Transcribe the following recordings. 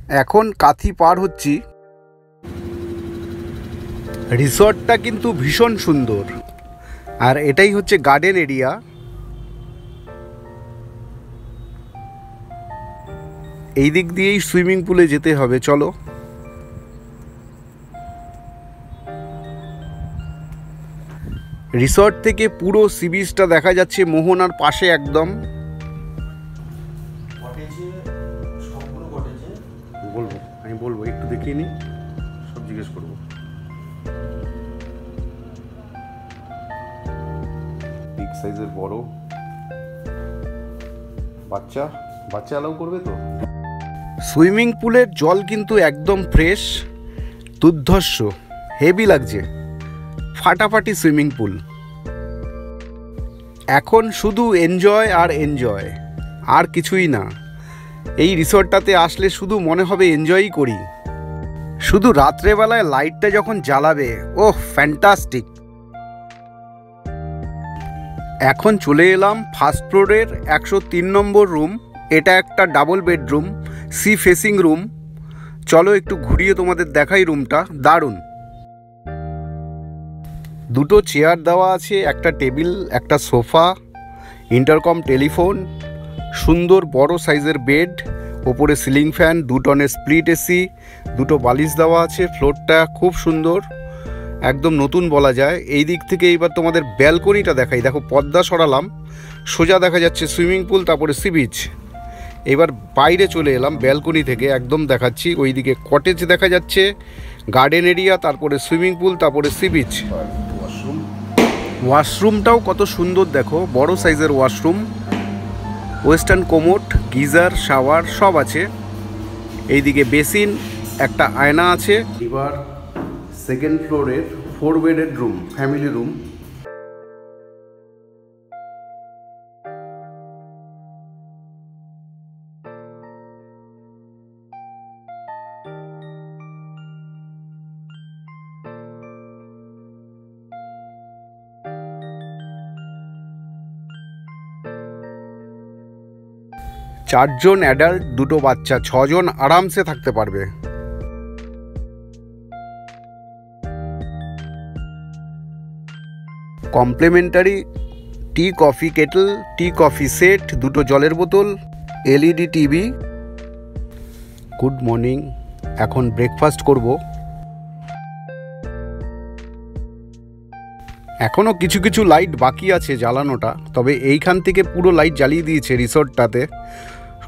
এখন কাথি পার হচ্ছি। রিসর্টটা কিন্তু ভীষণ সুন্দর, আর এটাই হচ্ছে গার্ডেন এরিয়া। এই দিক দিয়েই সুইমিং পুলে যেতে হবে, চলো। রিসর্ট থেকে পুরো সি বিচটা দেখা যাচ্ছে মোহনার পাশে একদম। আমি বলবো একটু দেখিয়ে নি, সব জিজ্ঞেস করবো। বিগ সাইজের বড় বাচ্চা অ্যালাউ করবে তো। সুইমিং পুলের জল কিন্তু একদম ফ্রেশ, দুর্ধর্ষ, হেভি লাগছে, ফাটাফাটি সুইমিং পুল। এখন শুধু এনজয় আর এনজয়, আর কিছুই না। এই রিসর্টটাতে আসলে শুধু মনে হবে এনজয়ই করি। শুধু রাত্রেবেলায় লাইটটা যখন জ্বালাবে, ওহ ফ্যান্টাস্টিক। এখন চলে এলাম ফার্স্ট ফ্লোরের 103 নম্বর রুম। এটা একটা double bedroom, sea facing room. চলো একটু ঘুরিয়ে তোমাদের দেখাই রুমটা, দারুণ। দুটো চেয়ার দেওয়া আছে, একটা টেবিল, একটা সোফা, ইন্টারকম টেলিফোন, সুন্দর বড় সাইজের বেড, ওপরে সিলিং ফ্যান, 2 টনের স্প্লিট এসি, দুটো বালিশ দেওয়া আছে। ফ্লোরটা খুব সুন্দর, একদম নতুন বলা যায়। এই দিক থেকে এইবার তোমাদের ব্যালকনিটা দেখাই। দেখো পর্দা সরালাম, সোজা দেখা যাচ্ছে সুইমিং পুল, তারপরে সি বিচ। এবার বাইরে চলে এলাম ব্যালকনি থেকে, একদম দেখাচ্ছি। ওইদিকে কটেজ দেখা যাচ্ছে, গার্ডেন এরিয়া, তারপরে সুইমিং পুল, তারপরে সি বিচ। ওয়াশরুমটাও কত সুন্দর দেখো, বড় সাইজের washroom, western commode, geyser, shower সব আছে। এইদিকে বেসিন, একটা আয়না আছে। এবার সেকেন্ড ফ্লোরের 4 বেডের রুম, ফ্যামিলি রুম। চারজন অ্যাডাল্ট, দুটো বাচ্চা, 6 জন আরামসে থাকতে পারবে। Complimentary tea coffee kettle, tea coffee set, দুটো জলের বোতল, এলইডি টিভি। গুড মর্নিং, এখন ব্রেকফাস্ট করব। এখনও কিছু কিছু লাইট বাকি আছে জ্বালানোটা, তবে এইখান থেকে পুরো লাইট জ্বালিয়ে দিয়েছে রিসর্টটাতে।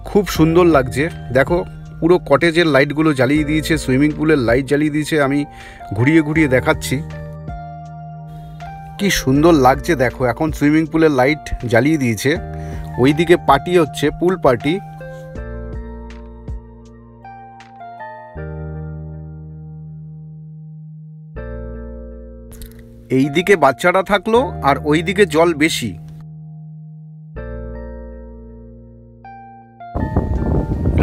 খুব সুন্দর লাগছে, দেখো পুরো কটেজের লাইটগুলো জ্বালিয়ে দিয়েছে, সুইমিং পুলের লাইট জ্বালিয়ে দিয়েছে। আমি ঘুরিয়ে ঘুরিয়ে দেখাচ্ছি, কি সুন্দর লাগছে দেখো। এখন সুইমিং পুলের লাইট জ্বালিয়ে দিয়েছে। ওইদিকে পার্টি হচ্ছে, পুল পার্টি। এইদিকে বাচ্চারা থাকলো, আর ওইদিকে জল বেশি।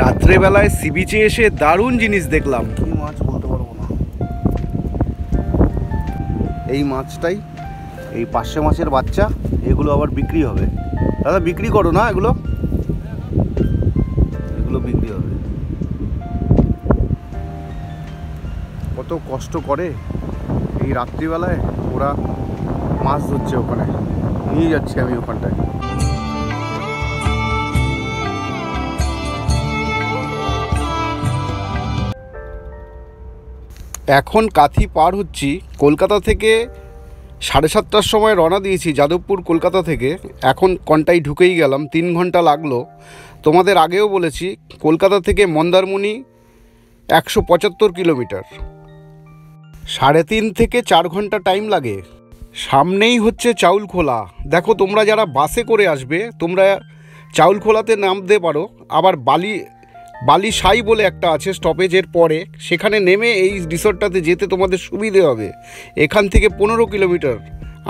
রাত্রেবেলায় সি বিচে এসে দারুণ জিনিস দেখলাম। কি মাছ বলতে পারবো না, এই মাছটাই, এই পার্শে মাছের বাচ্চা। এগুলো আবার বিক্রি হবে। দাদা বিক্রি করো না, এগুলো বিক্রি হবে। কত কষ্ট করে এই রাত্রিবেলায় ওরা মাছ ধরছে, ওখানে নিয়ে যাচ্ছি আমি ওখানটায়। এখন কাথি পার হচ্ছি। কলকাতা থেকে 7:30টার সময় রওনা দিয়েছি, যাদবপুর কলকাতা থেকে। এখন কন্টাই ঢুকেই গেলাম, 3 ঘন্টা লাগলো। তোমাদের আগেও বলেছি, কলকাতা থেকে মন্দারমণি 175 কিলোমিটার, 3.5 থেকে 4 ঘন্টা টাইম লাগে। সামনেই হচ্ছে চাউলখোলা। দেখো তোমরা যারা বাসে করে আসবে, তোমরা চাউলখোলাতে নামতে পারো। আবার বালিসাই বলে একটা আছে স্টপেজের পরে, সেখানে নেমে এই রিসর্টটাতে যেতে তোমাদের সুবিধে হবে। এখান থেকে 15 কিলোমিটার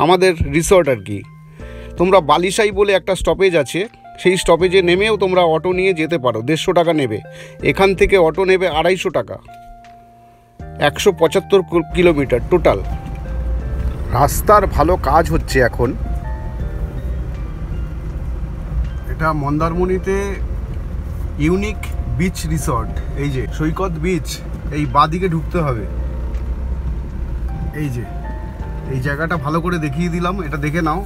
আমাদের রিসর্ট আর কি। তোমরা বালিসাই বলে একটা স্টপেজ আছে, সেই স্টপেজে নেমেও তোমরা অটো নিয়ে যেতে পারো। 150 টাকা নেবে, এখান থেকে অটো নেবে 250 টাকা। 175 কিলোমিটার টোটাল। রাস্তার ভালো কাজ হচ্ছে এখন। এটা মন্দারমণিতে ইউনিক বিচ রিসর্ট। এই যে সৈকত বিচ, এই বাঁদিকে ঢুকতে হবে। এই যে এই জায়গাটা ভালো করে দেখিয়ে দিলাম, এটা দেখে নাও।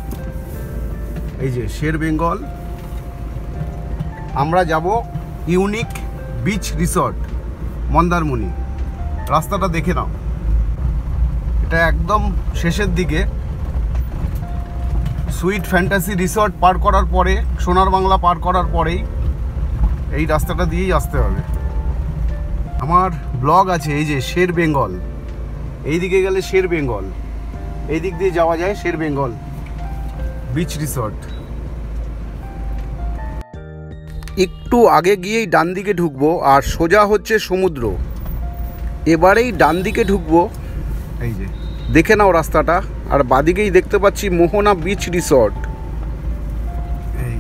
এই যে শের বেঙ্গল। আমরা যাব ইউনিক বিচ রিসর্ট মন্দারমণি। রাস্তাটা দেখে নাও, এটা একদম শেষের দিকে। সুইট ফ্যান্টাসি রিসর্ট পার করার পরে, সোনার বাংলা পার করার পরেই এই রাস্তাটা দিয়েই আসতে হবে। আমার ব্লগ আছে এই যে শের বেঙ্গল, এই দিকে গেলে শের বেঙ্গল, এই দিক দিয়ে যাওয়া যায় শের বেঙ্গল বিচ রিসর্ট। একটু আগে গিয়েই ডান দিকে ঢুকবো আর সোজা হচ্ছে সমুদ্র। এবারেই ডান দিকে ঢুকবো, এই যে দেখে নাও রাস্তাটা। আর বাদিকেই দেখতে পাচ্ছি মোহনা বিচ রিসর্ট। এই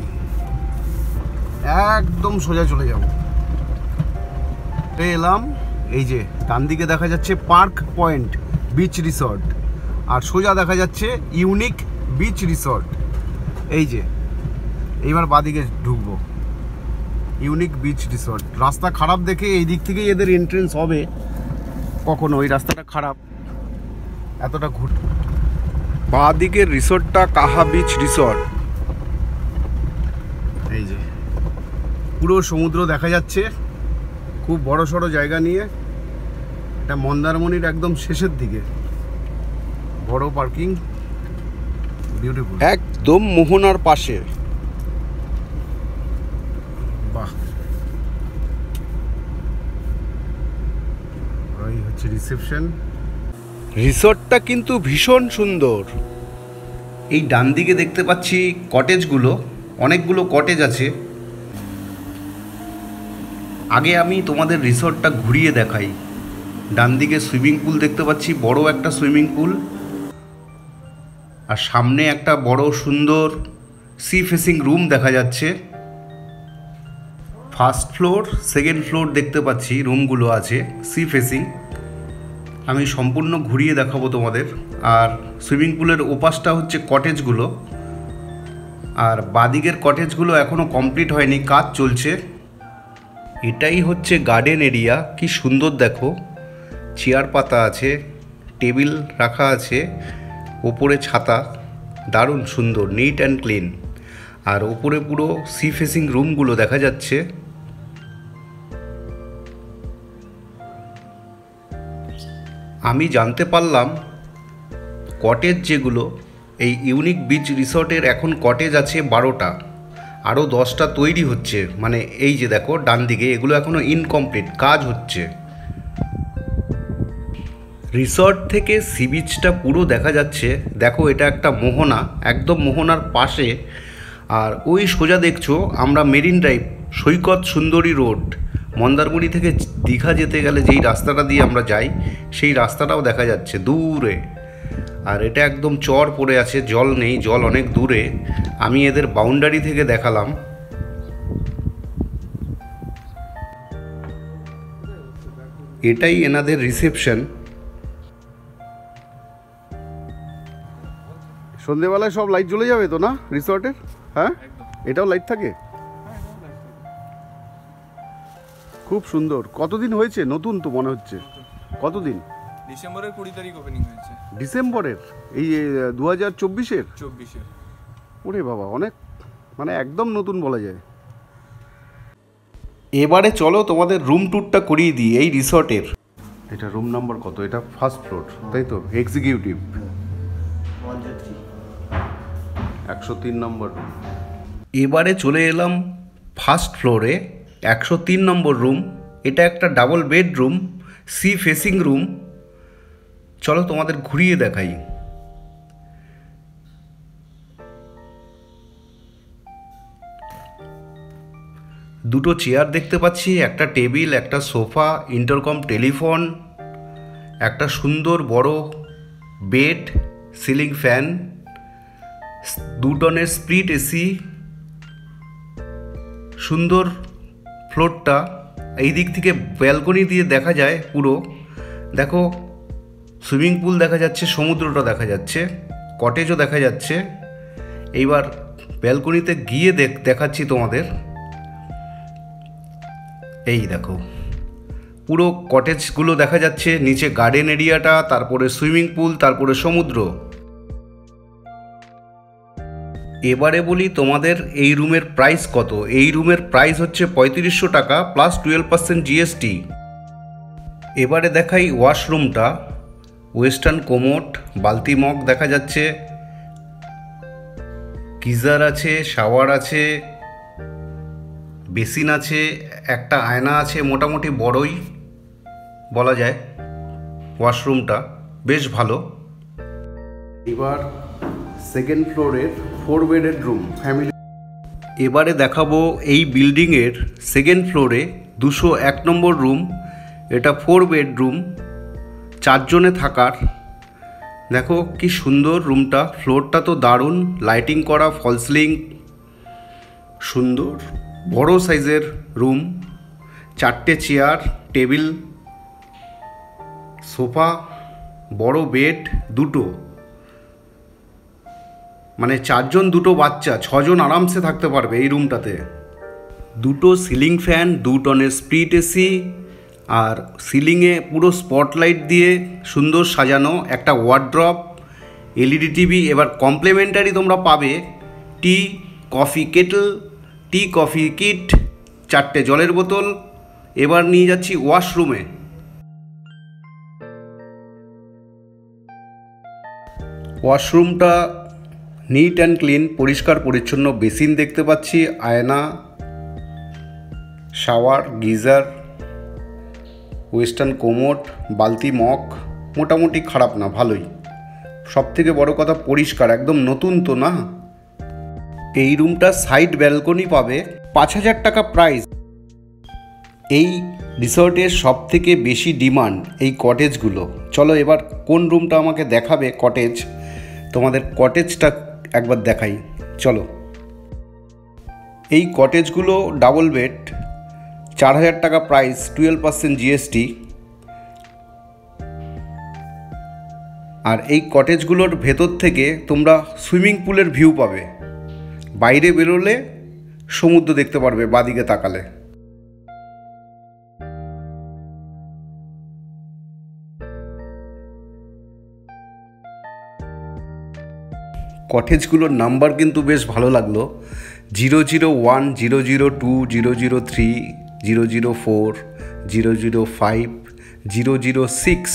একদম সোজা চলে যাব। এলাম, এই যে ডান দিকে দেখা যাচ্ছে পার্ক পয়েন্ট বিচ রিসর্ট, আর সোজা দেখা যাচ্ছে ইউনিক বিচ রিসর্ট। এই যে এইবার বাদিকে ঢুকবো ইউনিক বিচ রিসর্ট। রাস্তা খারাপ দেখে এই দিক থেকেই এদের এন্ট্রেন্স হবে। কখনো ওই রাস্তাটা খারাপ, এতটা ঘুর। বাদিকের রিসর্টটা কাহা বিচ রিসর্ট। এই যে পুরো সমুদ্র দেখা যাচ্ছে, খুব বড় সড়ো জায়গা নিয়ে। এটা মন্দারমণির একদম শেষের দিকে, বড় পার্কিং, বিউটিফুল, একদম মোহনার পাশে। বাহ, এই হচ্ছে রিসেপশন। রিসর্টটা কিন্তু ভীষণ সুন্দর। এই ডান দিকে দেখতে পাচ্ছি কটেজগুলো, অনেকগুলো কটেজ আছে। আগে আমি তোমাদের রিসর্টটা ঘুরিয়ে দেখাই। ডান দিকে সুইমিং পুল দেখতে পাচ্ছি, বড় একটা সুইমিং পুল, আর সামনে একটা বড় সুন্দর সি ফেসিং রুম দেখা যাচ্ছে। ফার্স্ট ফ্লোর, সেকেন্ড ফ্লোর দেখতে পাচ্ছি রুমগুলো আছে সি ফেসিং। আমি সম্পূর্ণ ঘুরিয়ে দেখাবো তোমাদের। আর সুইমিং পুলের ওপাশটা হচ্ছে কটেজগুলো, আর বাদিকের কটেজগুলো এখনও কমপ্লিট হয়নি, কাজ চলছে। এটাই হচ্ছে গার্ডেন এরিয়া। কি সুন্দর দেখো, চেয়ার পাতা আছে, টেবিল রাখা আছে, ওপরে ছাতা, দারুণ সুন্দর, নিট অ্যান্ড ক্লিন। আর ওপরে পুরো সি ফেসিং রুমগুলো দেখা যাচ্ছে। আমি জানতে পারলাম কটেজ যেগুলো এই ইউনিক বিচ রিসর্টের, এখন কটেজ আছে 12টা, আরও 10টা তৈরি হচ্ছে। মানে এই যে দেখো ডান দিকে, এগুলো এখনও ইনকমপ্লিট, কাজ হচ্ছে। রিসর্ট থেকে সি বিচটা পুরো দেখা যাচ্ছে। দেখো এটা একটা মোহনা, একদম মোহনার পাশে। আর ওই সোজা দেখছো আমরা মেরিন ড্রাইভ, সৈকত সুন্দরী রোড। মন্দারমণি থেকে দীঘা যেতে গেলে যেই রাস্তাটা দিয়ে আমরা যাই, সেই রাস্তাটাও দেখা যাচ্ছে দূরে। আর এটা একদম চর পড়ে আছে, জল নেই, জল অনেক দূরে। আমি এদের বাউন্ডারি থেকে দেখালাম। এটাই এনাদের রিসেপশন। সন্ধেবেলায় সব লাইট জ্বলে যাবে তো না রিসর্টের? হ্যাঁ, এটাও লাইট থাকে, খুব সুন্দর। কতদিন হয়েছে? নতুন তো মনে হচ্ছে। কতদিন? ডিসেম্বরের 20 তারিখ ওপেনিং হয়েছে। ডিসেম্বরের? এই 2024-এর? 24-এর। ওরে বাবা, অনেক, মানে একদম নতুন বলা যায়। এবারে চলো তোমাদের রুম ট্যুরটা করিয়ে দিই এই রিসর্টের। এটা রুম নাম্বার কত? এটা ফার্স্ট ফ্লোর, তাই তো? এক্সিকিউটিভ 103 নম্বর রুম। এবারে চলে এলাম ফার্স্ট ফ্লোরে, 103 নম্বর রুম। এটা একটা double bedroom, sea facing room. চলো তোমাদের ঘুরিয়ে দেখাই। দুটো চেয়ার দেখতে পাচ্ছি, একটা টেবিল, একটা সোফা, ইন্টারকম টেলিফোন, একটা সুন্দর বড় বেড, সিলিং ফ্যান, 2 টনের স্প্লিট এসি, সুন্দর ফ্লোরটা। এই দিক থেকে ব্যালকনি দিয়ে দেখা যায় পুরো। দেখো সুইমিং পুল দেখা যাচ্ছে, সমুদ্রটা দেখা যাচ্ছে, কটেজও দেখা যাচ্ছে। এইবার ব্যালকনিতে গিয়ে দেখাচ্ছি তোমাদের। এই দেখো পুরো কটেজগুলো দেখা যাচ্ছে, নিচে গার্ডেন এরিয়াটা, তারপরে সুইমিং পুল, তারপরে সমুদ্র। এবারে বলি তোমাদের এই রুমের প্রাইস কত। এই রুমের প্রাইস হচ্ছে 3500 টাকা প্লাস 12% জিএসটি। এবারে দেখাই ওয়াশরুমটা। ওয়েস্টার্ন কোমোড, বালতি মগ দেখা যাচ্ছে, গিজার আছে, শাওয়ার আছে, বেসিন আছে, একটা আয়না আছে, মোটামুটি বড়ই বলা যায়। ওয়াশরুমটা বেশ ভালো। এবার সেকেন্ড ফ্লোরের 4 বেডের রুম ফ্যামিলি। এবারে দেখাবো এই বিল্ডিংয়ের সেকেন্ড ফ্লোরে 201 নম্বর রুম। এটা 4 বেডরুম, 4 জনে থাকার। দেখো কি সুন্দর রুমটা, ফ্লোরটা তো দারুণ, লাইটিং করা, ফল সিলিং, সুন্দর বড় সাইজের রুম। 4টে চেয়ার, টেবিল, সোফা, বড় বেড, দুটো, মানে 4 জন 2টো বাচ্চা, 6 জন আরামসে থাকতে পারবে এই রুমটাতে। 2টো সিলিং ফ্যান, 2 টনের স্প্লিট এসি, আর সিলিংয়ে পুরো স্পটলাইট দিয়ে সুন্দর সাজানো একটা ওয়ার্ড্রপ, এলইডি টিভি। এবার কমপ্লিমেন্টারি তোমরা পাবে tea coffee kettle, tea coffee kit, 4টে জলের বোতল। এবার নিয়ে যাচ্ছি ওয়াশরুমে। ওয়াশরুমটা নিট অ্যান্ড ক্লিন, পরিষ্কার পরিচ্ছন্ন। বেসিন দেখতে পাচ্ছি, আয়না, শাওয়ার, গিজার, ওয়েস্টার্ন কোমোড, বালতি মগ। মোটামুটি খারাপ না, ভালোই। সবথেকে বড় কথা পরিষ্কার, একদম নতুন তো না। এই রুমটা সাইড ব্যালকনি পাবে। 5000 টাকা প্রাইস। এই রিসর্টের সবথেকে বেশি ডিমান্ড এই কটেজগুলো। চলো এবার কোন রুমটা আমাকে দেখাবে কটেজ, তোমাদের কটেজটা একবার দেখাই। চলো, এই কটেজগুলো ডাবল বেড, 4000 টাকা প্রাইস, 12% জিএসটি। আর এই কটেজগুলোর ভেতর থেকে তোমরা সুইমিং পুলের ভিউ পাবে। বাইরে বেরোলে সমুদ্র দেখতে পারবে বাদিকে তাকালে। কটেজগুলোর নাম্বার কিন্তু বেশ ভালো লাগলো, 001, 002, 003, 004, 005, 006।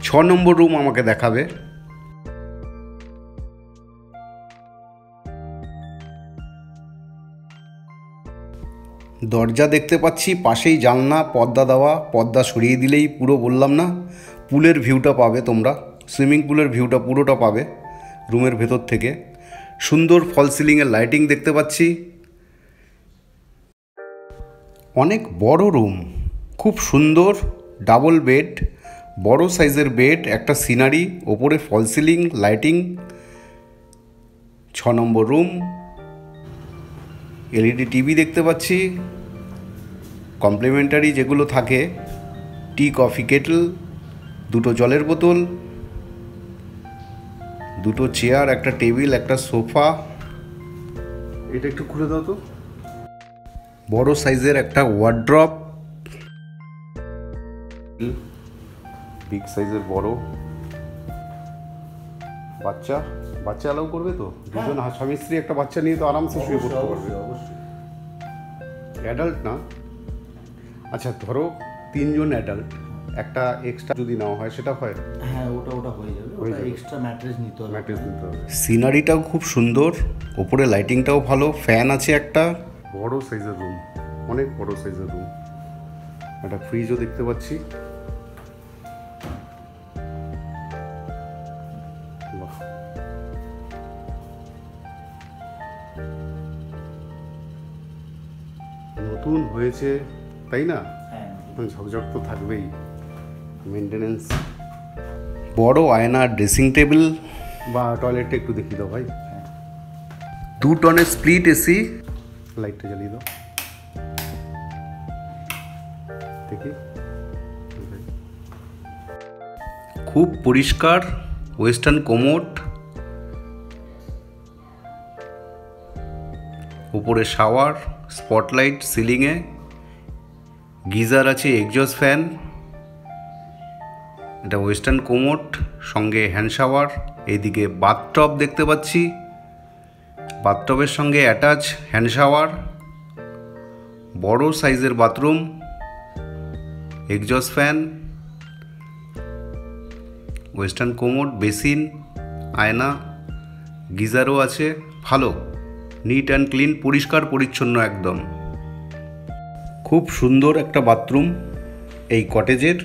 6 নম্বর রুম আমাকে দেখাবে। দরজা দেখতে পাচ্ছি, পাশেই জানলা, পর্দা দেওয়া, পর্দা সরিয়ে দিলেই পুরো বললাম না পুলের ভিউটা পাবে তোমরা। সুইমিং পুলের ভিউটা পুরোটা পাবে রুমের ভেতর থেকে। সুন্দর ফল সিলিংয়ের লাইটিং দেখতে পাচ্ছি। অনেক বড় রুম, খুব সুন্দর, ডাবল বেড, বড় সাইজের বেড, একটা সিনারি, ওপরে ফল সিলিং, লাইটিং। 6 নম্বর রুম। এলইডি টিভি দেখতে পাচ্ছি, কমপ্লিমেন্টারি যেগুলো থাকে, টি কফি কেটল, 2টো জলের বোতল, 2টো চেয়ার, একটা টেবিল, একটা সোফা। এটা একটু খুলে দাও তো। বড় সাইজের একটা ওয়ার্ড্রপ, বিগ সাইজের বড়। বাচ্চা অ্যালাউ করবে তো? দুজন স্বামী স্ত্রী একটা বাচ্চা নিয়ে তো আরামসে শুয়ে পড়তে পারবে। অ্যাডাল্ট না, আচ্ছা ধরো 3 জন অ্যাডাল্ট, একটা এক্সট্রা যদি নেওয়া হয় সেটা হয়? হ্যাঁ, ওটা হয়ে যাবে। ওটা এক্সট্রা ম্যাট্রেস নিতে হবে। সিনারিটাও খুব সুন্দর, ওপরে লাইটিংটাও ভালো, ফ্যান আছে একটা। বড় সাইজের রুম, অনেক বড় সাইজের রুম। একটা ফ্রিজও দেখতে পাচ্ছি। বাহ, নতুন হয়েছে তাই না? ঝকঝক তো থাকবেই, মেনটেনেন্স। বড় আয়না, ড্রেসিং টেবিল বা টয়লেটটা একটু দেখিয়ে দাও ভাই। 2 টনের স্প্লিট এসি, লাইটটা জ্বালিয়ে দাও দেখি। খুব পরিষ্কার, ওয়েস্টার্ন কোমোড, উপরে শাওয়ার, স্পটলাইট সিলিংয়ে, গিজার আছে, এক্সজস্ট ফ্যান, এটা ওয়েস্টার্ন কোমোড, সঙ্গে হ্যান্ড শাওয়ার। এইদিকে বাথটব দেখতে পাচ্ছি, বাথটবের সঙ্গে অ্যাটাচ হ্যান্ড শাওয়ার, বড় সাইজের bathroom, exhaust fan, western commode, basin, আয়না, গিজারও আছে। ভালো, নিট অ্যান্ড ক্লিন, পরিষ্কার পরিচ্ছন্ন একদম। খুব সুন্দর একটা বাথরুম এই কটেজের।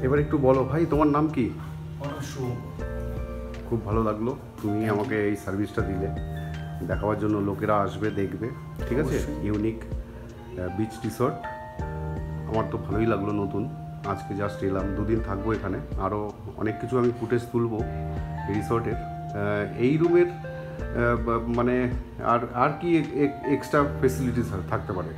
এবার একটু বলো ভাই, তোমার নাম কি? খুব ভালো লাগলো তুমি আমাকে এই সার্ভিসটা দিলে। দেখাবার জন্য লোকেরা আসবে, দেখবে, ঠিক আছে। ইউনিক বিচ রিসর্ট, আমার তো ভালোই লাগলো। নতুন আজকে জাস্ট এলাম, 2 দিন থাকবো এখানে। আরও অনেক কিছু আমি ফুটেজ তুলবো এই রিসর্টের। এই রুমের মানে আর কি এক্সট্রা ফেসিলিটিস থাকতে পারে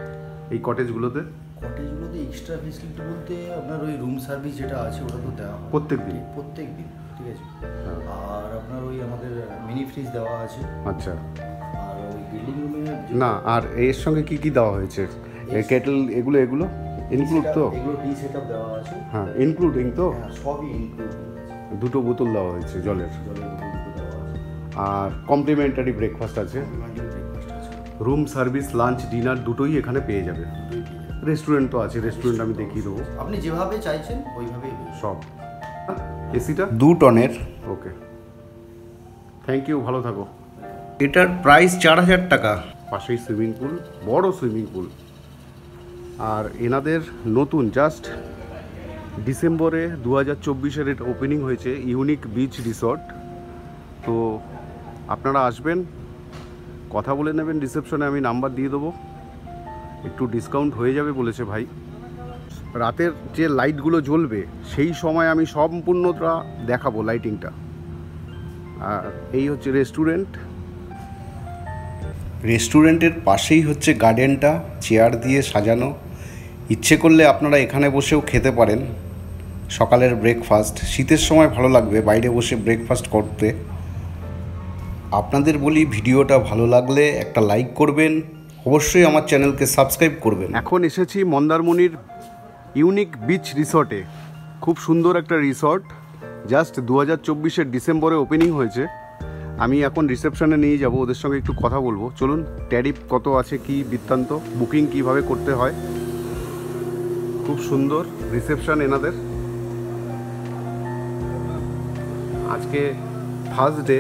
এই কটেজগুলোতে? কটেজগুলোতে এক্সট্রা ফেসিলিটি বলতে আপনার ওই রুম সার্ভিস যেটা আছে ওটা তো দেওয়া হয় প্রত্যেক দিন, ঠিক আছে। আর আপনার ওই আমাদের মিনি ফ্রিজ দেওয়া আছে। আচ্ছা। আর ওই বিল্ডিং রুমে না, আর এর সঙ্গে কি কি দেওয়া হয়েছে? কেটল, এগুলো ইনক্লুড তো? এগুলো টি সেটআপ দেওয়া আছে। হ্যাঁ, ইনক্লুডিং তো? হ্যাঁ, সবই ইনক্লুডিং। 2টো বোতল দেওয়া হয়েছে জলের। বোতল দেওয়া আছে। আর কমপ্লিমেন্টারি ব্রেকফাস্ট আছে। রুম সার্ভিস, লাঞ্চ, ডিনার দুটোই এখানে পেয়ে যাবে। রেস্টুরেন্ট তো আছে, রেস্টুরেন্ট আমি দেখিয়ে দেবো। আপনি যেভাবে চাইছেন ওইভাবেই সব। এসিটা 2 টনের। ওকে, থ্যাংক ইউ, ভালো থাকো। এটার প্রাইস 4000 টাকা। পাশেই সুইমিং পুল, বড় সুইমিং পুল। আর এনাদের নতুন জাস্ট ডিসেম্বরে 2024-এর এটা ওপেনিং হয়েছে, ইউনিক বিচ রিসর্ট। তো আপনারা আসবেন, কথা বলে নেবেন রিসেপশনে, আমি নাম্বার দিয়ে দেবো, একটু ডিসকাউন্ট হয়ে যাবে বলেছে ভাই। রাতের যে লাইটগুলো জ্বলবে সেই সময় আমি সম্পূর্ণটা দেখাবো, লাইটিংটা। আর এই হচ্ছে রেস্টুরেন্ট। রেস্টুরেন্টের পাশেই হচ্ছে গার্ডেনটা, চেয়ার দিয়ে সাজানো। ইচ্ছে করলে আপনারা এখানে বসেও খেতে পারেন সকালের ব্রেকফাস্ট। শীতের সময় ভালো লাগবে বাইরে বসে ব্রেকফাস্ট করতে। আপনাদের বলি, ভিডিওটা ভালো লাগলে একটা লাইক করবেন, অবশ্যই আমার চ্যানেলকে সাবস্ক্রাইব করবেন। এখন এসেছি মন্দারমণির ইউনিক বিচ রিসর্টে। খুব সুন্দর একটা রিসর্ট, জাস্ট 2024-এর ডিসেম্বরে ওপেনিং হয়েছে। আমি এখন রিসেপশনে নিয়ে যাব, ওদের সঙ্গে একটু কথা বলবো। চলুন, ট্যারিফ কত আছে, কি বৃত্তান্ত, বুকিং কিভাবে করতে হয়। খুব সুন্দর রিসেপশন এনাদের। আজকে থার্সডে,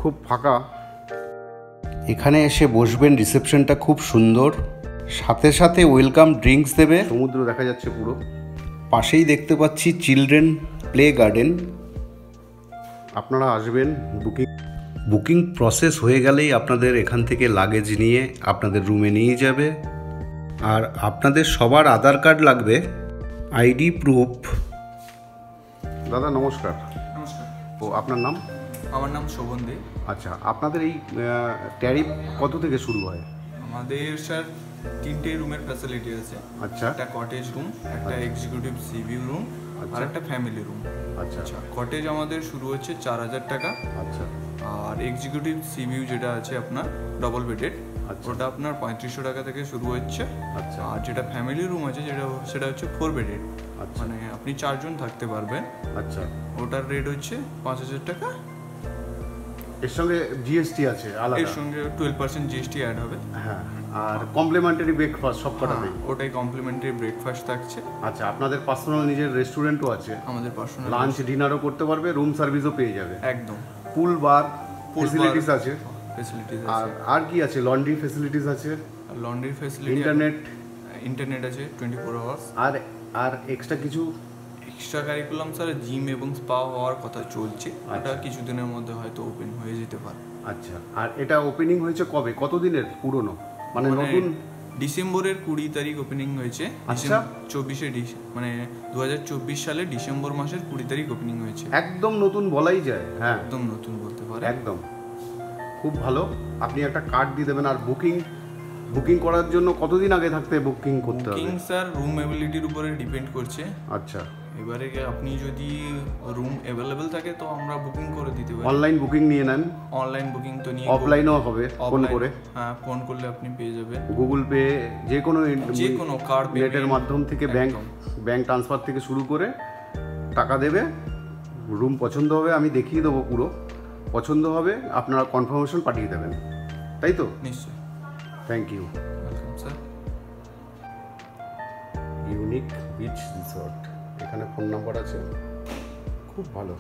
খুব ফাঁকা। এখানে এসে বসবেন, রিসেপশনটা খুব সুন্দর, সাথে সাথে ওয়েলকাম ড্রিঙ্কস দেবে। সমুদ্র দেখা যাচ্ছে পুরো। পাশেই দেখতে পাচ্ছি চিলড্রেন প্লে গার্ডেন। আপনারা আসবেন, বুকিং প্রসেস হয়ে গেলেই আপনাদের এখান থেকে লাগেজ নিয়ে আপনাদের রুমে নিয়ে যাবে। আর আপনাদের সবার আধার কার্ড লাগবে, আইডি প্রুফ। দাদা নমস্কার। নমস্কার, ও, আপনার নাম? আমার নাম শোভন দে। আচ্ছা, আপনাদের এই ট্যারিফ কত থেকে শুরু হয়? আমাদের স্যার 3টে রুমের ফ্যাসিলিটি আছে। আচ্ছা, একটা কটেজ রুম, একটা এক্সিকিউটিভ সি ভিউ রুম, আর একটা ফ্যামিলি রুম। আচ্ছা আচ্ছা, কটেজ আমাদের শুরু হচ্ছে 4000 টাকা। আচ্ছা, আর এক্সিকিউটিভ সি ভিউ যেটা আছে আপনার ডবল বেডেড, ওটা আপনার 3500 টাকা থেকে শুরু হচ্ছে। আচ্ছা, আর যেটা ফ্যামিলি রুম আছে সেটা হচ্ছে 4 বেডেড, আচ্ছা, মানে আপনি 4 জন থাকতে পারবেন। আচ্ছা, ওটার রেট হচ্ছে 5000 টাকা। এর সঙ্গে জিএসটি আছে আলাদা? এর সঙ্গে 12% জিএসটি অ্যাড হবে। হ্যাঁ, আর কমপ্লিমেন্টারি ব্রেকফাস্ট সব কটাতেই? ওটাই কমপ্লিমেন্টারি ব্রেকফাস্ট থাকছে। আচ্ছা, আপনাদের পার্সোনাল নিজের রেস্টুরেন্টও আছে? আমাদের পার্সোনাল লাঞ্চ ডিনারও করতে পারবে, রুম সার্ভিসও পেয়ে যাবে একদম। পুল বার ফেসিলিটিস আছে? ফেসিলিটিস আর আছে। আর কি আছে? লন্ড্রি ফেসিলিটিস আছে? লন্ড্রি ফেসিলিটি, ইন্টারনেট আছে 24 আওয়ার্স। আর এক্সট্রা কিছু? এক্সট্রা কারিকুলাম স্যার জিম এবং স্পা হওয়ার কথা চলছে, এটা কিছুদিনের মধ্যে হয়তো ওপেন হয়ে যেতে পারে। আচ্ছা, আর এটা ওপেনিং হয়েছে কবে, কতদিনের পুরনো, মানে নতুন? ডিসেম্বরের 20 তারিখ ওপেনিং হয়েছে। আচ্ছা, 24 মানে 2024 সালে ডিসেম্বর মাসের 20 তারিখ ওপেনিং হয়েছে। একদম নতুন বলাই যায়। হ্যাঁ, একদম নতুন বলতে পারে। একদম খুব ভালো। আপনি একটা কার্ড দিয়ে দেবেন। আর বুকিং করার জন্য কতদিন আগে থাকতে বুকিং করতে হবে? বুকিং স্যার রুম অ্যাভেলেবিলিটির উপরে ডিপেন্ড করছে। আচ্ছা, এবারে আপনি যদি রুম অ্যাভেলেবেল থাকে তো আমরা বুকিং করে দিতে পারি। অনলাইন বুকিং নিয়ে নেন, অনলাইন বুকিং তো নিয়ে অফলাইনও হবে ফোন করে। হ্যাঁ, ফোন করলে আপনি পেয়ে যাবেন। গুগল পে যে কোনো কার্ড নেটের মাধ্যম থেকে ব্যাংক ট্রান্সফার থেকে শুরু করে টাকা দেবে। রুম পছন্দ হবে আমি দেখিয়ে দেবো, পুরো পছন্দ হবে আপনারা কনফার্মেশন পাঠিয়ে দেবেন, তাই তো? নিশ্চয়ই। Thank you. Welcome sir. Unique beach resort, এখানে ফোন নাম্বার আছে, খুব ভালো।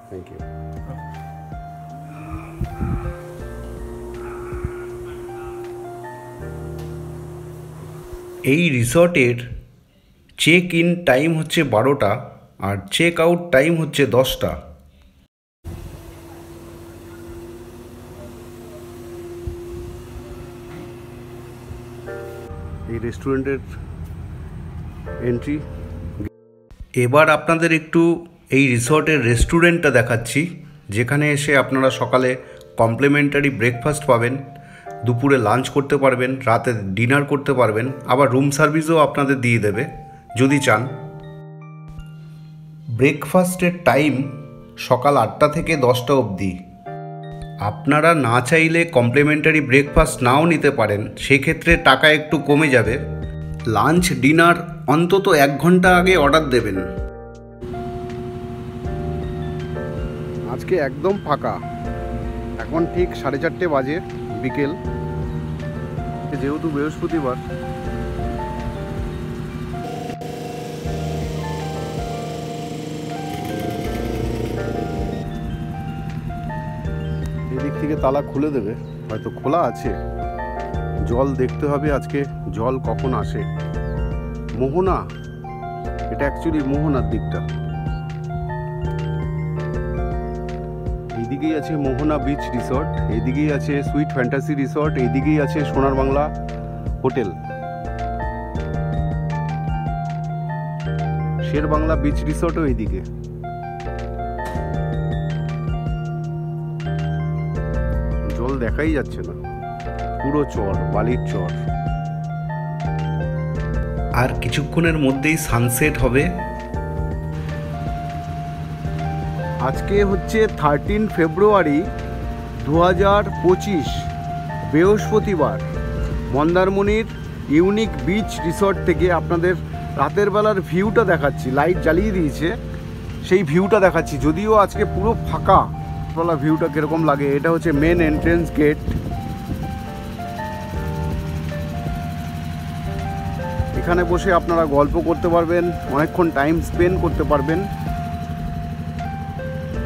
Thank you. এই রিসর্টের চেক ইন টাইম হচ্ছে 12টা আর চেক আউট টাইম হচ্ছে 10টা। এই রেস্টুরেন্টের এন্ট্রি। এবার আপনাদের একটু এই রিসর্টের রেস্টুরেন্টটা দেখাচ্ছি, যেখানে এসে আপনারা সকালে কমপ্লিমেন্টারি ব্রেকফাস্ট পাবেন, দুপুরে লাঞ্চ করতে পারবেন, রাতে ডিনার করতে পারবেন, আবার রুম সার্ভিসও আপনাদের দিয়ে দেবে যদি চান। ব্রেকফাস্টের টাইম সকাল 8টা থেকে 10টা অবধি। আপনারা না চাইলে কমপ্লিমেন্টারি ব্রেকফাস্ট নাও নিতে পারেন, সেক্ষেত্রে টাকা একটু কমে যাবে। লাঞ্চ ডিনার অন্তত 1 ঘন্টা আগে অর্ডার দেবেন। আজকে একদম ফাঁকা, এখন ঠিক 4:30 বাজে বিকেল, যেহেতু বৃহস্পতিবার। এদিক থেকে তালা খুলে দেবে, হয়তো খোলা আছে। জল দেখতে হবে আজকে জল কখন আসে। মোহনা, এটা অ্যাকচুয়ালি মোহনার দিকটা। এইদিকেই আছে মোহনা বিচ রিসর্ট, এইদিকেই আছে সুইট ফ্যান্টাসি রিসর্ট, এইদিকেই আছে সোনার বাংলা হোটেল। শের বাংলা বিচ রিসর্টও এইদিকে। জল দেখাই যাচ্ছে না, পুরো চর, বালির চর। আর কিছুক্ষণের মধ্যেই সানসেট হবে। আজকে হচ্ছে 13 ফেব্রুয়ারি 2025, বৃহস্পতিবার। মন্দারমণির ইউনিক বিচ রিসর্ট থেকে আপনাদের রাতের বেলার ভিউটা দেখাচ্ছি, লাইট জ্বালিয়ে দিয়েছে, সেই ভিউটা দেখাচ্ছি। যদিও আজকে পুরো ফাঁকা, বেলা ভিউটা কীরকম লাগে। এটা হচ্ছে মেন এন্ট্রেন্স গেট। এখানে বসে আপনারা গল্প করতে পারবেন, অনেকক্ষণ টাইম স্পেন্ড করতে পারবেন।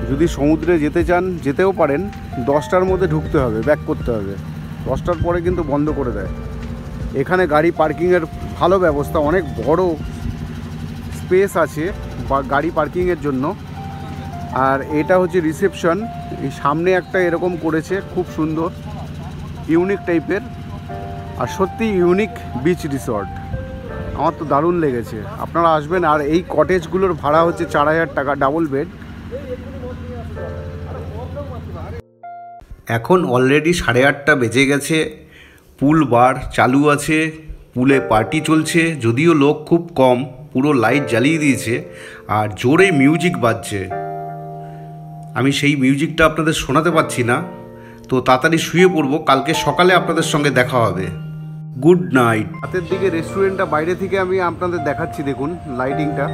যদি সমুদ্রে যেতে চান যেতেও পারেন, 10টার মধ্যে ঢুকতে হবে, ব্যাক করতে হবে। 10টার পরে কিন্তু বন্ধ করে দেয়। এখানে গাড়ি পার্কিংয়ের ভালো ব্যবস্থা, অনেক বড় স্পেস আছে বা গাড়ি পার্কিংয়ের জন্য। আর এটা হচ্ছে রিসেপশন, এই সামনে একটা এরকম করেছে, খুব সুন্দর ইউনিক টাইপের। আর সত্যি ইউনিক বিচ রিসর্ট, আমার তো দারুণ লেগেছে। আপনারা আসবেন। আর এই কটেজগুলোর ভাড়া হচ্ছে 4000 টাকা, ডাবল বেড। এখন অলরেডি 8:30 বেজে গেছে, পুল বার চালু আছে, পুলে পার্টি চলছে। যদিও লোক খুব কম, পুরো লাইট জ্বালিয়ে দিয়েছে আর জোরে মিউজিক বাজছে। আমি সেই মিউজিকটা আপনাদের শোনাতে পারছি না, তো তাড়াতাড়ি শুয়ে পড়বো, কালকে সকালে আপনাদের সঙ্গে দেখা হবে। Good night. রাতের দিকে রেস্টুরেন্টটা বাইরে থেকে আমি আপনাদের দেখাচ্ছি, দেখুন লাইটিংটা।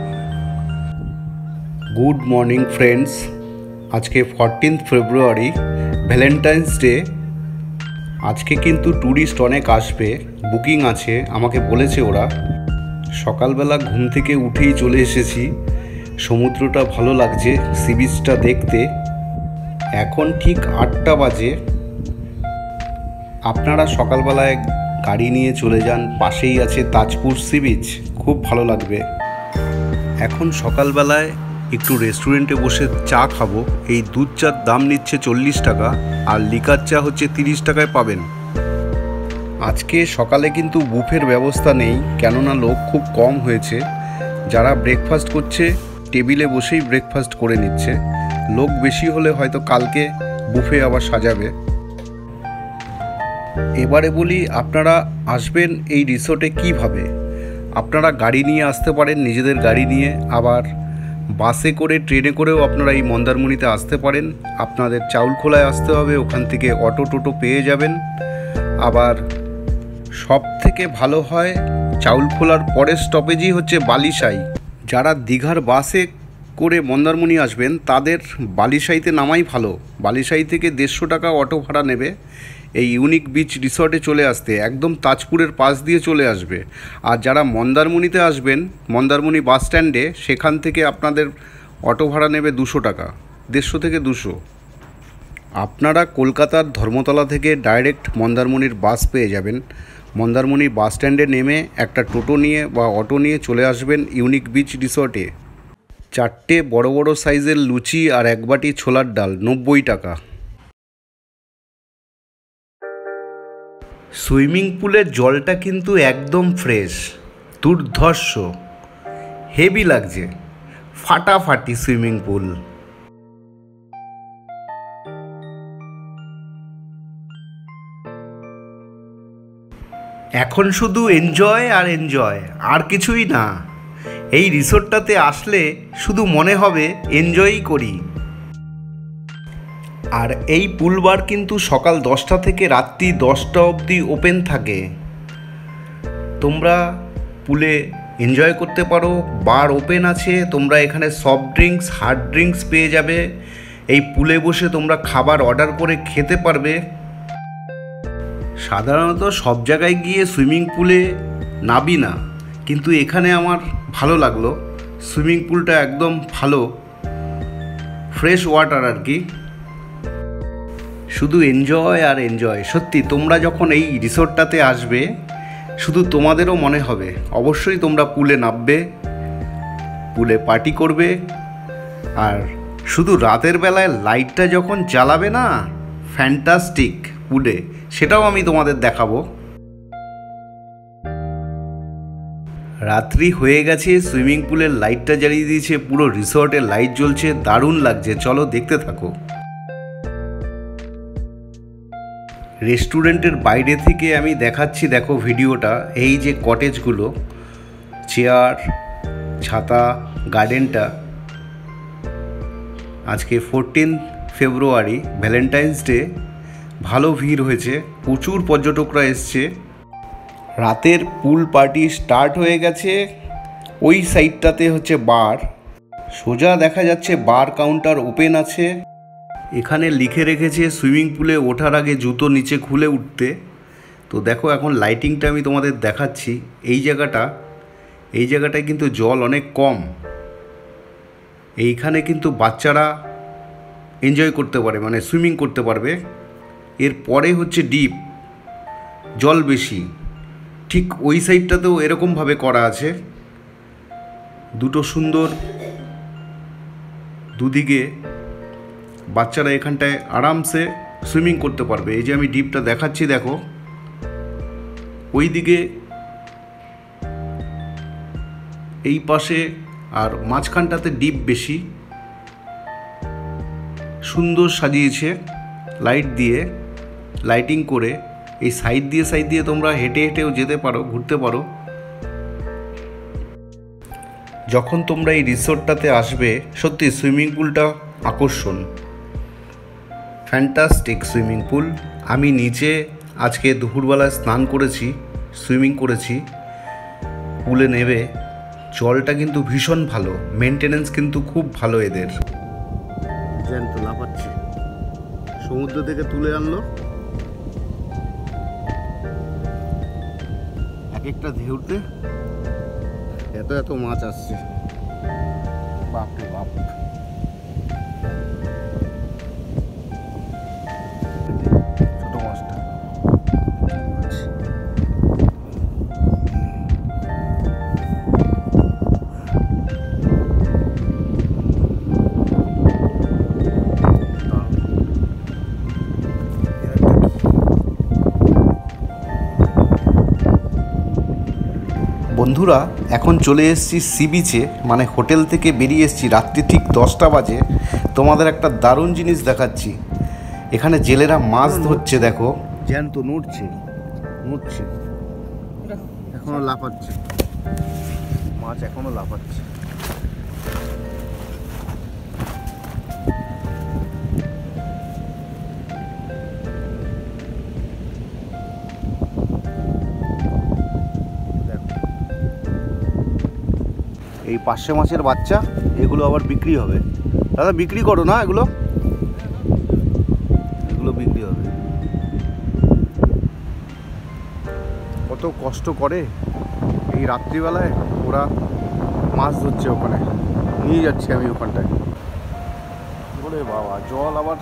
গুড মর্নিং ফ্রেন্ডস, আজকে 14 ফেব্রুয়ারি, ভ্যালেন্টাইন্স ডে। আজকে কিন্তু ট্যুরিস্ট অনেক আসবে, বুকিং আছে, আমাকে বলেছে ওরা। সকালবেলা ঘুম থেকে উঠেই চলে এসেছি, সমুদ্রটা ভালো লাগছে, সি বিচটা দেখতে। এখন ঠিক 8টা বাজে। আপনারা সকালবেলায় গাড়ি নিয়ে চলে যান, পাশেই আছে তাজপুর সি বিচ, খুব ভালো লাগবে। এখন সকালবেলায় একটু রেস্টুরেন্টে বসে চা খাবো। এই দুধ চার দাম নিচ্ছে 40 টাকা, আর লিকার চা হচ্ছে 30 টাকায় পাবেন। আজকে সকালে কিন্তু বুফের ব্যবস্থা নেই, কেননা লোক খুব কম হয়েছে। যারা ব্রেকফাস্ট করছে টেবিলে বসেই ব্রেকফাস্ট করে নিচ্ছে। লোক বেশি হলে হয়তো কালকে বুফে আবার সাজাবে। এবারে বলি আপনারা আসবেন এই রিসোর্টে কিভাবে। আপনারা গাড়ি নিয়ে আসতে পারেন, নিজেদের গাড়ি নিয়ে, আবার বাসে করে ট্রেনে করেও আপনারা এই মন্দারমণিতে আসতে পারেন। আপনাদের চাউলখোলায় আসতে হবে, ওখান থেকে অটো টোটো পেয়ে যাবেন। আবার সব থেকে ভালো হয় চাউলখোলার পরের স্টপেজই হচ্ছে বালিসাই। যারা দীঘার বাসে করে মন্দারমণি আসবেন তাদের বালিসাইতে নামাই ভালো। বালিসাই থেকে 150 টাকা অটো ভাড়া নেবে এই ইউনিক বিচ রিসর্টে চলে আসতে, একদম তাজপুরের পাশ দিয়ে চলে আসবে। আর যারা মন্দারমণিতে আসবেন, মন্দারমণি বাস স্ট্যান্ডে, সেখান থেকে আপনাদের অটো ভাড়া নেবে 200 টাকা, 150 থেকে 200। আপনারা কলকাতার ধর্মতলা থেকে ডাইরেক্ট মন্দারমণির বাস পেয়ে যাবেন। মন্দারমণি বাস স্ট্যান্ডে নেমে একটা টোটো নিয়ে বা অটো নিয়ে চলে আসবেন ইউনিক বিচ রিসর্টে। 4টে বড় বড় সাইজের লুচি আর 1 বাটি ছোলার ডাল 90 টাকা। সুইমিং পুলের জলটা কিন্তু একদম ফ্রেশ, দুর্ধর্ষ, হেভি লাগছে, ফাটাফাটি সুইমিং পুল। এখন শুধু এনজয় আর এনজয়, আর কিছুই না। এই রিসোর্টটাতে আসলে শুধু মনে হবে এনজয়ই করি। আর এই পুল বার কিন্তু সকাল 10টা থেকে রাত্রি 10টা অবধি ওপেন থাকে। তোমরা পুলে এনজয় করতে পারো, বার ওপেন আছে, তোমরা এখানে সফট ড্রিঙ্কস, হার্ড ড্রিঙ্কস পেয়ে যাবে। এই পুলে বসে তোমরা খাবার অর্ডার করে খেতে পারবে। সাধারণত সব জায়গায় গিয়ে সুইমিং পুলে নাবি না, কিন্তু এখানে আমার ভালো লাগলো। সুইমিং পুলটা একদম ভালো, ফ্রেশ ওয়াটার আর কি, শুধু এনজয় আর এনজয়। সত্যি তোমরা যখন এই রিসোর্টটাতে আসবে শুধু তোমাদেরও মনে হবে অবশ্যই তোমরা পুলে নামবে, পুলে পার্টি করবে। আর শুধু রাতের বেলায় লাইটটা যখন জ্বালাবে না, ফ্যান্টাস্টিক পুলে, সেটাও আমি তোমাদের দেখাবো। রাত্রি হয়ে গেছে, সুইমিং পুলের লাইটটা জ্বালিয়ে দিয়েছে, পুরো রিসর্টে লাইট জ্বলছে, দারুণ লাগছে। চলো দেখতে থাকো। রেস্টুরেন্টের বাইরে থেকে আমি দেখাচ্ছি, দেখো ভিডিওটা। এই যে কটেজগুলো, চেয়ার, ছাতা, গার্ডেনটা। আজকে 14 ফেব্রুয়ারি, ভ্যালেন্টাইন্স ডে, ভালো ভিড় হয়েছে, প্রচুর পর্যটকরা এসছে। রাতের পুল পার্টি স্টার্ট হয়ে গেছে। ওই সাইডটাতে হচ্ছে বার, সোজা দেখা যাচ্ছে বার কাউন্টার ওপেন আছে। এখানে লিখে রেখেছে সুইমিং পুলে ওঠার আগে জুতো নিচে খুলে উঠতে। তো দেখো এখন লাইটিংটা আমি তোমাদের দেখাচ্ছি। এই জায়গাটায় কিন্তু জল অনেক কম। এইখানে কিন্তু বাচ্চারা এনজয় করতে পারে, মানে সুইমিং করতে পারবে। এরপরে হচ্ছে ডিপ, জল বেশি। ঠিক ওই সাইডটাতেও এরকমভাবে করা আছে, দুটো সুন্দর, দুদিকে বাচ্চারা এখানটায় আরামসে সুইমিং করতে পারবে। এই যে আমি ডিপটা দেখাচ্ছি, দেখো ওই দিকে, এই পাশে, আর মাঝখানটাতে ডিপ বেশি। সুন্দর সাজিয়েছে লাইট দিয়ে, লাইটিং করে। এই সাইড দিয়ে তোমরা হেঁটে হেঁটেও যেতে পারো, ঘুরতে পারো। যখন তোমরা এই রিসোর্টটাতে আসবে, সত্যি সুইমিং পুলটা আকর্ষণ, ফ্যান্টাস্টিক সুইমিং পুল। আমি নিচে আজকে দুপুরবেলায় স্নান করেছি, সুইমিং করেছি। পুলে নেবে, জলটা কিন্তু ভীষণ ভালো, মেনটেনেন্স কিন্তু খুব ভালো এদের। জ্যান্ত লাফাচ্ছে, সমুদ্র থেকে তুলে আনলো। এক একটা ঢেউতে এত এত মাছ আসছে, বাপরে বাপ। ছোট মাছটা বন্ধুরা, এখন চলে এসেছি সি বিচে, মানে হোটেল থেকে বেরিয়ে এসেছি। রাত্রি ঠিক 10টা বাজে। তোমাদের একটা দারুণ জিনিস দেখাচ্ছি। এখানে জেলেরা মাছ ধরছে, দেখো জ্যান্ত নড়ছে, এখনো লাফাচ্ছে। মাছ এখনো লাফাচ্ছে। এই পার্শে মাছের বাচ্চা, এগুলো আবার বিক্রি হবে। দাদা বিক্রি করো না এগুলো? এগুলো বিক্রি হবে। কত কষ্ট করে এই রাত্রিবেলায় ওরা মাছ ধরছে, ওখানে নিয়ে যাচ্ছি আমি ওখানটায়। বলে বাবা, জল আবার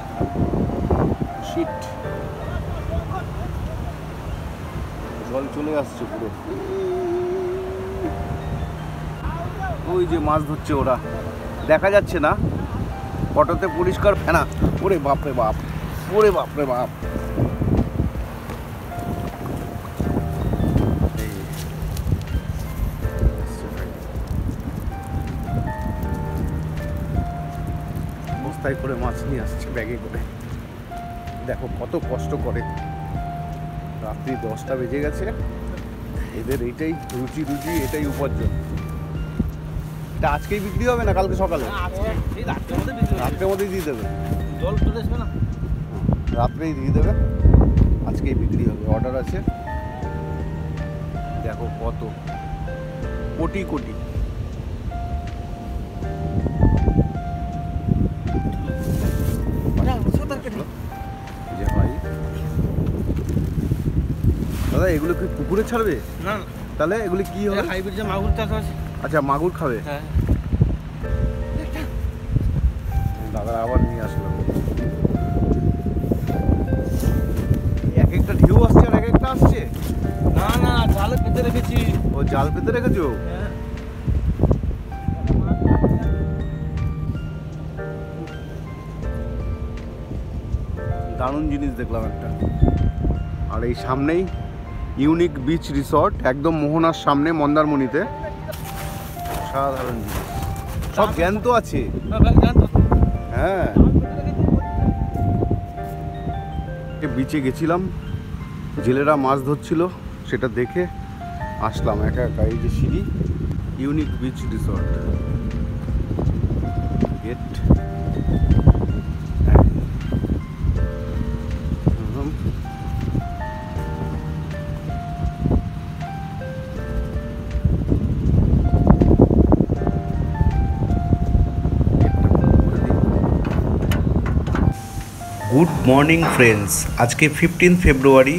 শিট, জল চলে আসছে পুরো। ওই যে মাছ ধরছে ওরা, দেখা যাচ্ছে না ফটোতে পরিষ্কার না। ওরে বাপরে বাপ, ওরে বাপরে বাপ। বস্তায় করে মাছ নিয়ে আসছে, ব্যাগে করে। দেখো কত কষ্ট করে। রাত্রি 10টা বেজে গেছে, এদের এইটাই রুচি, এটাই উপার্জন। এটা আজকেই বিক্রি হবে না কালকে সকালে? রাত্রের মধ্যেই দিয়ে দেবে, জল চলে আসবে না, রাত্রেই দিয়ে দেবে, আজকেই বিক্রি হবে। অর্ডার আছে। দেখো কত কোটি কোটি। যে ভাই, দাদা এগুলো কি পুকুরে ছাড়বে? না তাহলে এগুলো কি হবে? হাইব্রিড যে মাগুর চাষ আছে। আচ্ছা, মাগুর খাবে। হ্যাঁ, দাদা আবার নিয়ে আসলো। এক একটা ঢেউ আসছে আর এক একটা আসছে। না না, জালে পেতে রেখেছি। ও জাল পেতে রেখেছো? দারুণ জিনিস দেখলাম একটা। আর এই সামনেই ইউনিক বিচ রিসর্ট, একদম মোহনার সামনে মন্দারমণিতে। সাধারণ জিনিস, সব জ্ঞান তো আছে। হ্যাঁ, বিচে গেছিলাম, জেলেরা মাছ ধরছিল, সেটা দেখে আসলাম একা একা। এই যে সিঁড়ি, unique beach resort gate. Good morning friends, আজকে 15 ফেব্রুয়ারি,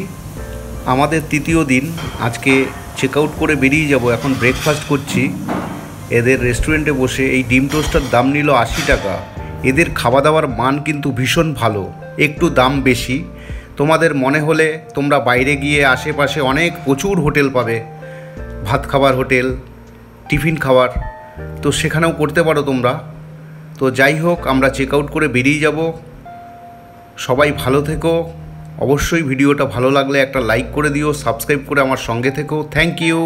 আমাদের তৃতীয় দিন। আজকে চেক আউট করে বেরিয়ে যাব। এখন ব্রেকফাস্ট করছি এদের রেস্টুরেন্টে বসে। এই ডিম টোস্টার দাম নিল 80 টাকা। এদের খাওয়া দাওয়ার মান কিন্তু ভীষণ ভালো, একটু দাম বেশি। তোমাদের মনে হলে তোমরা বাইরে গিয়ে আশেপাশে অনেক প্রচুর হোটেল পাবে, ভাত খাবার হোটেল, টিফিন খাবার, তো সেখানেও করতে পারো তোমরা। তো যাই হোক, আমরা চেক আউট করে বেরিয়ে যাব। সবাই ভালো থেকো। অবশ্যই ভিডিওটা ভালো লাগলে একটা লাইক করে দিও, সাবস্ক্রাইব করে আমার সঙ্গে থেকো। Thank you.